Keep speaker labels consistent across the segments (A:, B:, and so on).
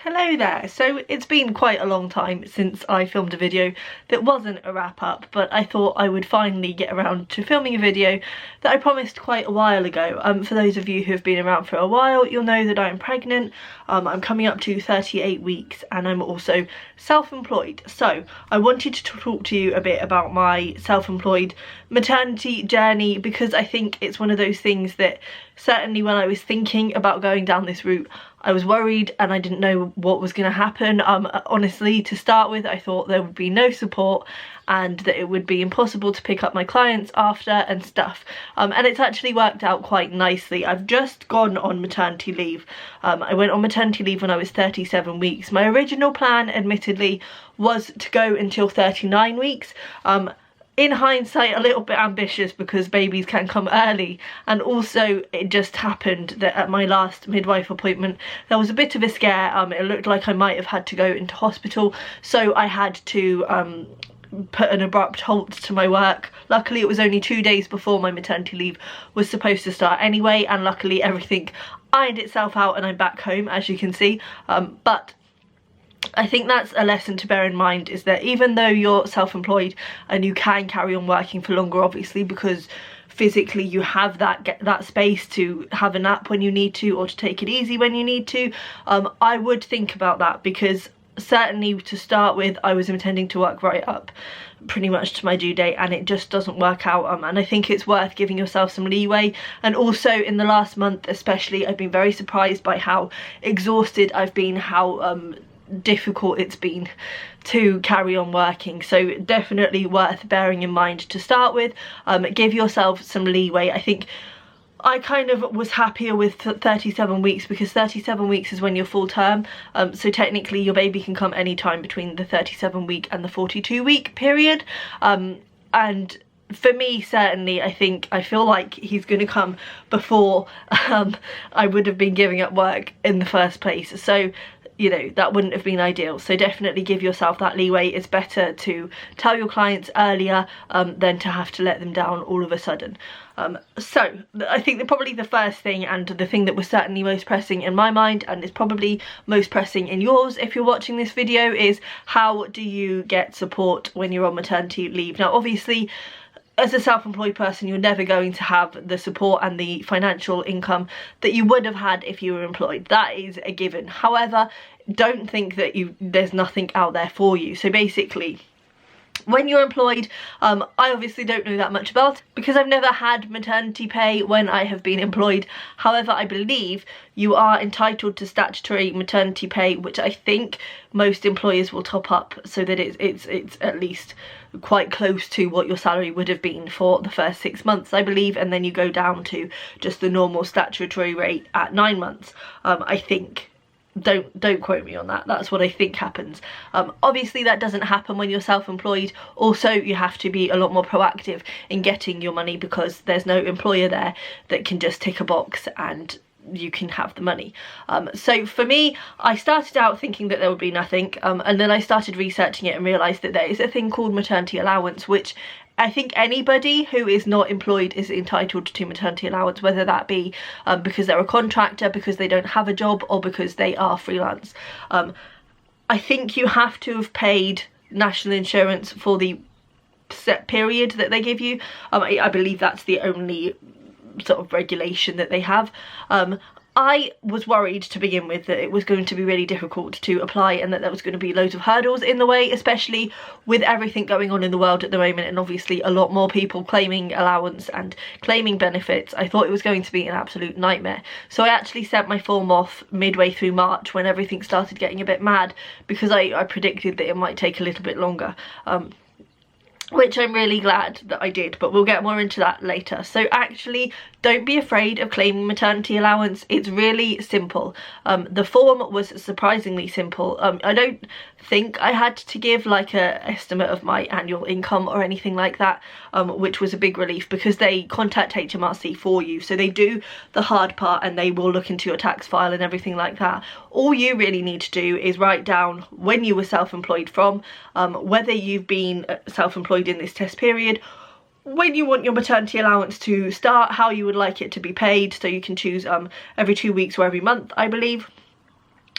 A: Hello there. So it's been quite a long time since I filmed a video that wasn't a wrap up, but I thought I would finally get around to filming a video that I promised quite a while ago. For those of you who have been around for a while, you'll know that I'm pregnant. I'm coming up to 38 weeks and I'm also self-employed. So I wanted to talk to you a bit about my self-employed maternity journey, because I think it's one of those things that certainly when I was thinking about going down this route, I was worried and I didn't know what was going to happen. Honestly, to start with, I thought there would be no support and that it would be impossible to pick up my clients after and stuff. And it's actually worked out quite nicely. I've just gone on maternity leave. I went on maternity leave when I was 37 weeks. My original plan, admittedly, was to go until 39 weeks. In hindsight, a little bit ambitious because babies can come early, and also it just happened that at my last midwife appointment there was a bit of a scare. It looked like I might have had to go into hospital, so I had to put an abrupt halt to my work. Luckily it was only 2 days before my maternity leave was supposed to start anyway, and luckily everything ironed itself out and I'm back home, as you can see. But I think that's a lesson to bear in mind, is that even though you're self-employed and you can carry on working for longer, obviously, because physically you have that space to have a nap when you need to, or to take it easy when you need to, I would think about that, because certainly to start with I was intending to work right up pretty much to my due date, and it just doesn't work out. And I think it's worth giving yourself some leeway. And also in the last month especially, I've been very surprised by how exhausted I've been, how difficult it's been to carry on working. So definitely worth bearing in mind to start with. Give yourself some leeway. I think I kind of was happier with 37 weeks because 37 weeks is when you're full term, so technically your baby can come anytime between the 37 week and the 42 week period. And for me, certainly, I feel like he's going to come before I would have been giving up work in the first place. So, you know, that wouldn't have been ideal. So definitely give yourself that leeway. It's better to tell your clients earlier than to have to let them down all of a sudden. So I think that probably the first thing, and the thing that was certainly most pressing in my mind, and is probably most pressing in yours if you're watching this video, is how do you get support when you're on maternity leave? Now obviously, as a self-employed person, you're never going to have the support and the financial income that you would have had if you were employed. That is a given. However, don't think that there's nothing out there for you. So basically, when you're employed, I obviously don't know that much about it because I've never had maternity pay when I have been employed. However, I believe you are entitled to statutory maternity pay, which I think most employers will top up so that it's at least quite close to what your salary would have been for the first 6 months, I believe, and then you go down to just the normal statutory rate at 9 months. I think. Don't quote me on that. That's what I think happens. Obviously that doesn't happen when you're self-employed. Also, you have to be a lot more proactive in getting your money because there's no employer there that can just tick a box and you can have the money. So for me, I started out thinking that there would be nothing, and then I started researching it and realised that there is a thing called maternity allowance, which I think anybody who is not employed is entitled to maternity allowance, whether that be because they're a contractor, because they don't have a job, or because they are freelance. I think you have to have paid national insurance for the set period that they give you. I believe that's the only sort of regulation that they have. I was worried to begin with that it was going to be really difficult to apply and that there was going to be loads of hurdles in the way, especially with everything going on in the world at the moment, and obviously a lot more people claiming allowance and claiming benefits. I thought it was going to be an absolute nightmare. So I actually sent my form off midway through March when everything started getting a bit mad, because I predicted that it might take a little bit longer. Which I'm really glad that I did, but we'll get more into that later. So actually, don't be afraid of claiming maternity allowance. It's really simple. The form was surprisingly simple. I don't think I had to give like a estimate of my annual income or anything like that, which was a big relief because they contact HMRC for you. So they do the hard part and they will look into your tax file and everything like that. All you really need to do is write down when you were self-employed from, whether you've been self-employed in this test period, when you want your maternity allowance to start, how you would like it to be paid. So you can choose every 2 weeks or every month, I believe.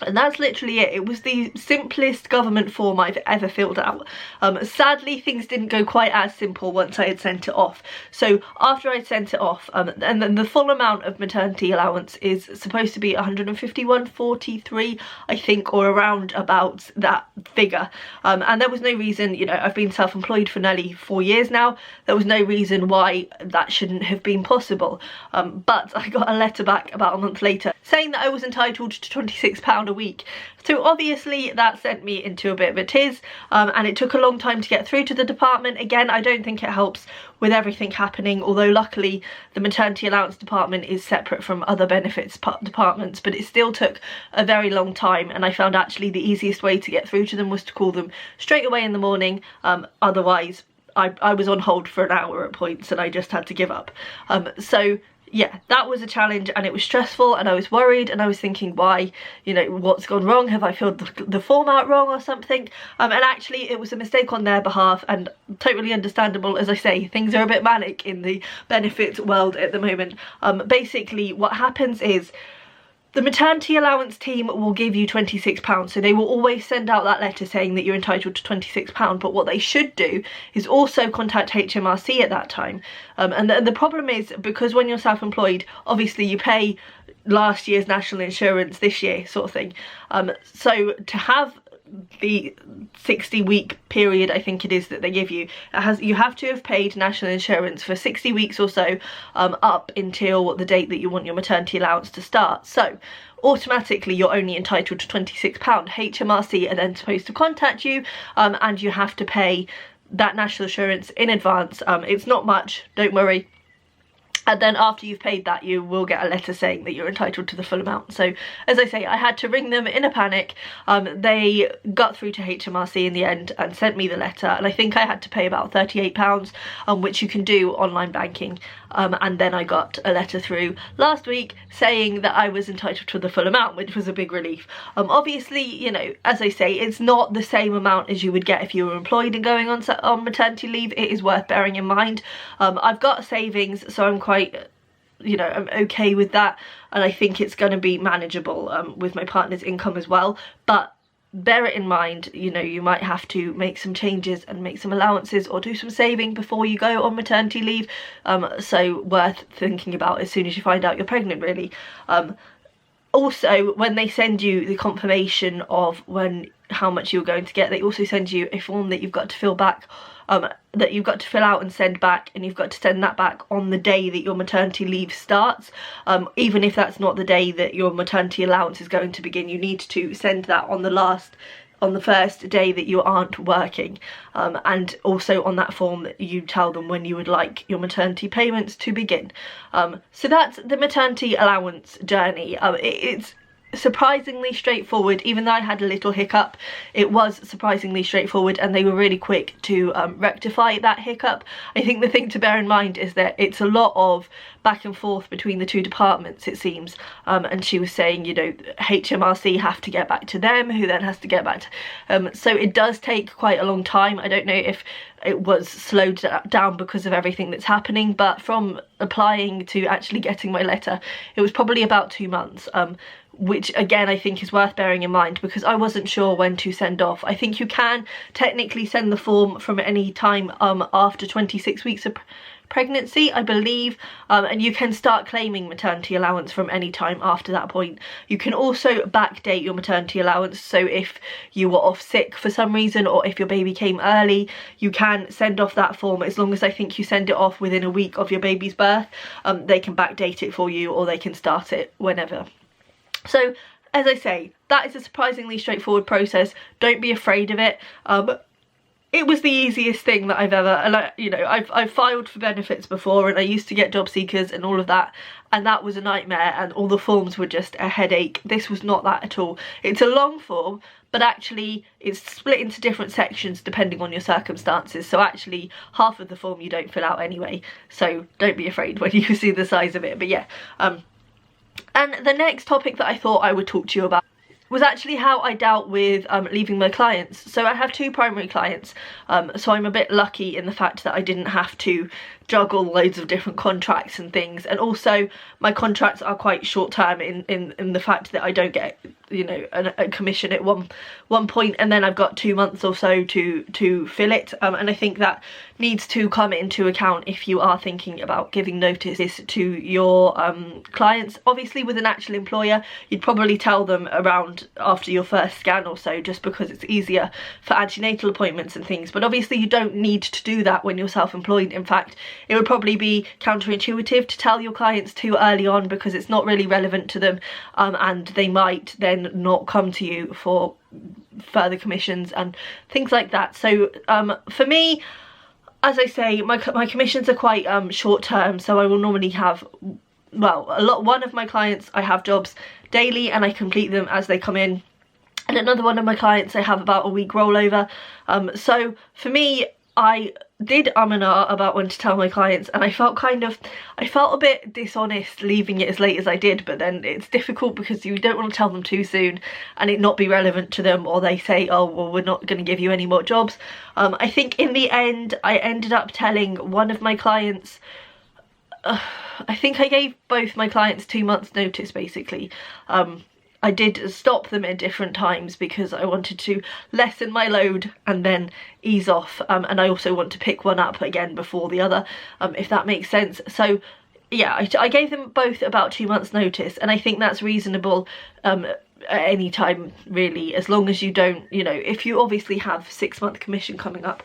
A: And that's literally it. It was the simplest government form I've ever filled out. Sadly, things didn't go quite as simple once I had sent it off. So after I'd sent it off, and then the full amount of maternity allowance is supposed to be 151.43, I think, or around about that figure. And there was no reason, you know, I've been self-employed for nearly 4 years now. There was no reason why that shouldn't have been possible. But I got a letter back about a month later saying that I was entitled to £26 a week. So obviously that sent me into a bit of a tiz, and it took a long time to get through to the department. Again, I don't think it helps with everything happening, although luckily the maternity allowance department is separate from other benefits departments, but it still took a very long time, and I found actually the easiest way to get through to them was to call them straight away in the morning. Otherwise I was on hold for an hour at points and I just had to give up. So yeah, that was a challenge, and it was stressful, and I was worried, and I was thinking, why, you know, what's gone wrong? Have I filled the form out wrong or something? And actually it was a mistake on their behalf, and totally understandable. As I say, things are a bit manic in the benefits world at the moment. Basically what happens is the maternity allowance team will give you £26, so they will always send out that letter saying that you're entitled to £26, but what they should do is also contact HMRC at that time. And the problem is, because when you're self-employed, obviously you pay last year's national insurance this year, sort of thing. So to have the 60-week period, I think it is, that they give you, you have to have paid national insurance for 60 weeks or so, up until the date that you want your maternity allowance to start. So automatically you're only entitled to £26. HMRC are then supposed to contact you, and you have to pay that national insurance in advance. It's not much, don't worry. And then after you've paid that, you will get a letter saying that you're entitled to the full amount. So as I say, I had to ring them in a panic. They got through to HMRC in the end and sent me the letter, and I think I had to pay about £38, which you can do online banking. And then I got a letter through last week saying that I was entitled to the full amount, which was a big relief. Obviously, you know, as I say, it's not the same amount as you would get if you were employed and going on maternity leave. It is worth bearing in mind. I've got savings, so I'm quite, you know, I'm okay with that, and I think it's going to be manageable with my partner's income as well. But bear it in mind, you know, you might have to make some changes and make some allowances or do some saving before you go on maternity leave. So worth thinking about as soon as you find out you're pregnant, really. Also, when they send you the confirmation of how much you're going to get, they also send you a form that you've got to fill back, that you've got to fill out and send back, and you've got to send that back on the day that your maternity leave starts. Even if that's not the day that your maternity allowance is going to begin, you need to send that on the first day that you aren't working. And also on that form that you tell them when you would like your maternity payments to begin. So that's the maternity allowance journey. It's surprisingly straightforward. Even though I had a little hiccup, it was surprisingly straightforward, and they were really quick to rectify that hiccup. I think the thing to bear in mind is that it's a lot of back and forth between the two departments, it seems. And she was saying, you know, HMRC have to get back to them, who then has to get back to so it does take quite a long time. I don't know if it was slowed down because of everything that's happening, but from applying to actually getting my letter, it was probably about 2 months. Which again I think is worth bearing in mind, because I wasn't sure when to send off. I think you can technically send the form from any time after 26 weeks of pregnancy, I believe, and you can start claiming maternity allowance from any time after that point. You can also backdate your maternity allowance, so if you were off sick for some reason, or if your baby came early, you can send off that form. As long as I think you send it off within a week of your baby's birth, they can backdate it for you, or they can start it whenever. So as I say, that is a surprisingly straightforward process. Don't be afraid of it. It was the easiest thing that I've ever, and you know, I've filed for benefits before, and I used to get job seekers and all of that, and that was a nightmare, and all the forms were just a headache. This was not that at all. It's a long form, but actually it's split into different sections depending on your circumstances, so actually half of the form you don't fill out anyway, so don't be afraid when you see the size of it. But yeah, and the next topic that I thought I would talk to you about was actually how I dealt with leaving my clients. So I have 2 primary clients, so I'm a bit lucky in the fact that I didn't have to juggle loads of different contracts and things, and also my contracts are quite short term in the fact that I don't get, you know, a commission at one point, and then I've got 2 months or so to fill it, and I think that needs to come into account if you are thinking about giving notice to your clients. Obviously with an actual employer, you'd probably tell them around after your first scan or so, just because it's easier for antenatal appointments and things, but obviously you don't need to do that when you're self-employed. In fact, it would probably be counterintuitive to tell your clients too early on, because it's not really relevant to them, and they might then not come to you for further commissions and things like that. So for me, as I say, my commissions are quite short term, so I will normally have, well, one of my clients, I have jobs daily and I complete them as they come in, and another one of my clients I have about a week rollover. So for me, I did and ah about when to tell my clients, and I felt a bit dishonest leaving it as late as I did, but then it's difficult because you don't want to tell them too soon and it not be relevant to them, or they say, oh well, we're not going to give you any more jobs. I think in the end I ended up telling one of my clients, I think I gave both my clients 2 months notice basically. I did stop them at different times because I wanted to lessen my load and then ease off, and I also want to pick one up again before the other, if that makes sense. So yeah, I gave them both about 2 months notice, and I think that's reasonable at any time really, as long as you don't, you know, if you obviously have 6-month commission coming up,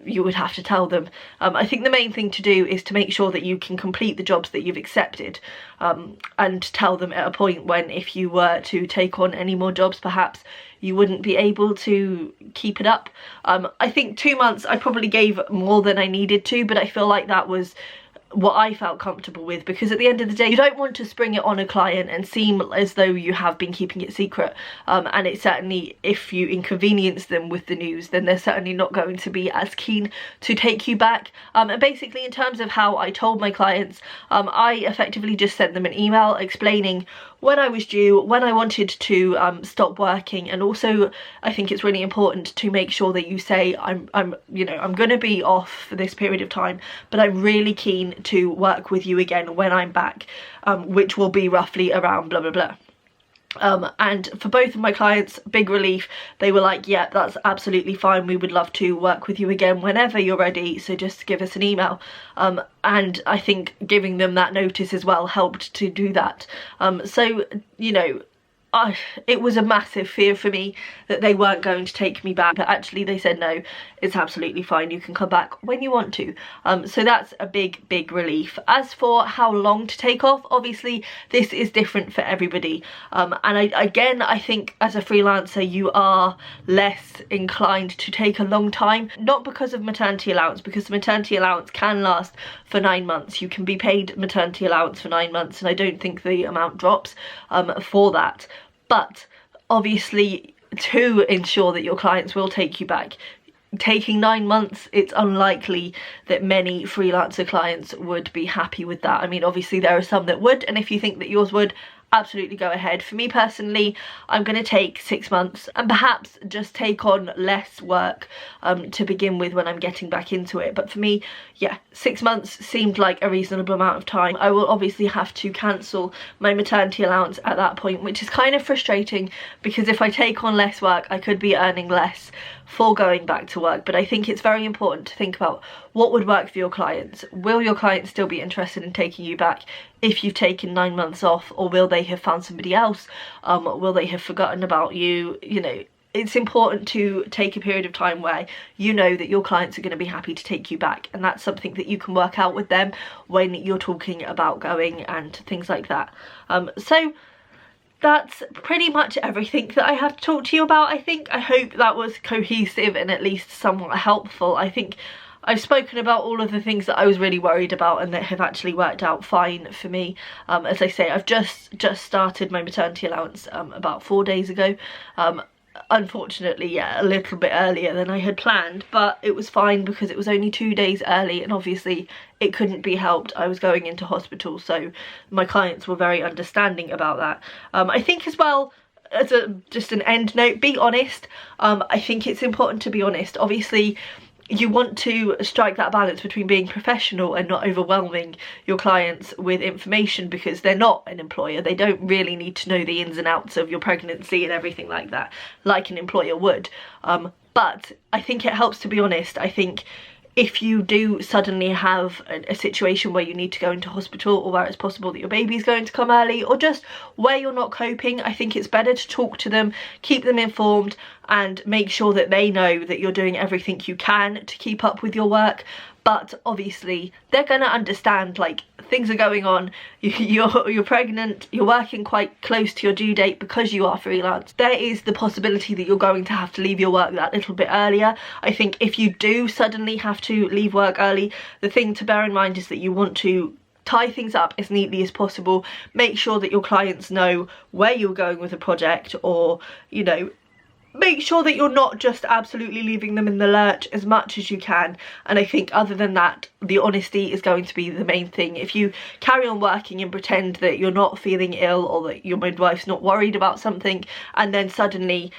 A: you would have to tell them. I think the main thing to do is to make sure that you can complete the jobs that you've accepted, and tell them at a point when, if you were to take on any more jobs, perhaps you wouldn't be able to keep it up. I think 2 months I probably gave more than I needed to, but I feel like that was what I felt comfortable with, because at the end of the day you don't want to spring it on a client and seem as though you have been keeping it secret, and it certainly, if you inconvenience them with the news, then they're certainly not going to be as keen to take you back. And basically in terms of how I told my clients, I effectively just sent them an email explaining when I was due, when I wanted to stop working, and also I think it's really important to make sure that you say I'm going to be off for this period of time, but I'm really keen to work with you again when I'm back, which will be roughly around blah blah blah. And for both of my clients, big relief. They were like, yeah, that's absolutely fine, we would love to work with you again whenever you're ready, so just give us an email. And I think giving them that notice as well helped to do that. So, you know, it was a massive fear for me that they weren't going to take me back, but actually they said no, it's absolutely fine, you can come back when you want to. So that's a big relief. As for how long to take off, obviously this is different for everybody, and I think as a freelancer you are less inclined to take a long time, not because of maternity allowance, because maternity allowance can last for 9 months. You can be paid maternity allowance for 9 months, and I don't think the amount drops for that. But obviously, to ensure that your clients will take you back, taking 9 months, it's unlikely that many freelancer clients would be happy with that. I mean, obviously there are some that would, and if you think that yours would, absolutely go ahead. For me personally, I'm going to take 6 months and perhaps just take on less work to begin with when I'm getting back into it. But for me, yeah, 6 months seemed like a reasonable amount of time. I will obviously have to cancel my maternity allowance at that point, which is kind of frustrating, because if I take on less work I could be earning less for going back to work. But I think it's very important to think about what would work for your clients. Will your clients still be interested in taking you back if you've taken 9 months off, or will they have found somebody else? Will they have forgotten about you? You know, it's important to take a period of time where you know that your clients are going to be happy to take you back, and that's something that you can work out with them when you're talking about going and things like that. So that's pretty much everything that I have to talk to you about. I hope that was cohesive and at least somewhat helpful. I think I've spoken about all of the things that I was really worried about and that have actually worked out fine for me. As I say, I've just started my maternity allowance about 4 days ago. Unfortunately, yeah, a little bit earlier than I had planned, but it was fine because it was only 2 days early, and obviously it couldn't be helped. I was going into hospital, so my clients were very understanding about that. I think as well, as just an end note, be honest. I think it's important to be honest. Obviously, you want to strike that balance between being professional and not overwhelming your clients with information, because they're not an employer. They don't really need to know the ins and outs of your pregnancy and everything like that, like an employer would. But I think it helps to be honest. I think if you do suddenly have a situation where you need to go into hospital, or where it's possible that your baby's going to come early, or just where you're not coping, I think it's better to talk to them, keep them informed, and make sure that they know that you're doing everything you can to keep up with your work. But obviously they're gonna understand, like, things are going on, you're pregnant, you're working quite close to your due date because you are freelance. There is the possibility that you're going to have to leave your work that little bit earlier. I think if you do suddenly have to leave work early, the thing to bear in mind is that you want to tie things up as neatly as possible. Make sure that your clients know where you're going with a project, or, you know, make sure that you're not just absolutely leaving them in the lurch as much as you can. And I think other than that, the honesty is going to be the main thing. If you carry on working and pretend that you're not feeling ill, or that your midwife's not worried about something, and then suddenly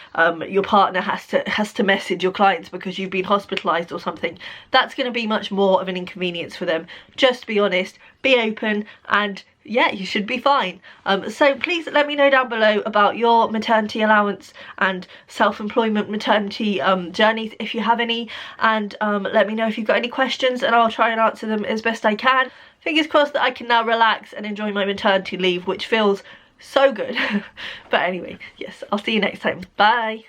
A: your partner has to message your clients because you've been hospitalised or something, that's going to be much more of an inconvenience for them. Just be honest, be open, and yeah, you should be fine. So please let me know down below about your maternity allowance and self-employment maternity journeys, if you have any, and let me know if you've got any questions, and I'll try and answer them as best I can. Fingers crossed that I can now relax and enjoy my maternity leave, which feels so good. But anyway, yes, I'll see you next time. Bye.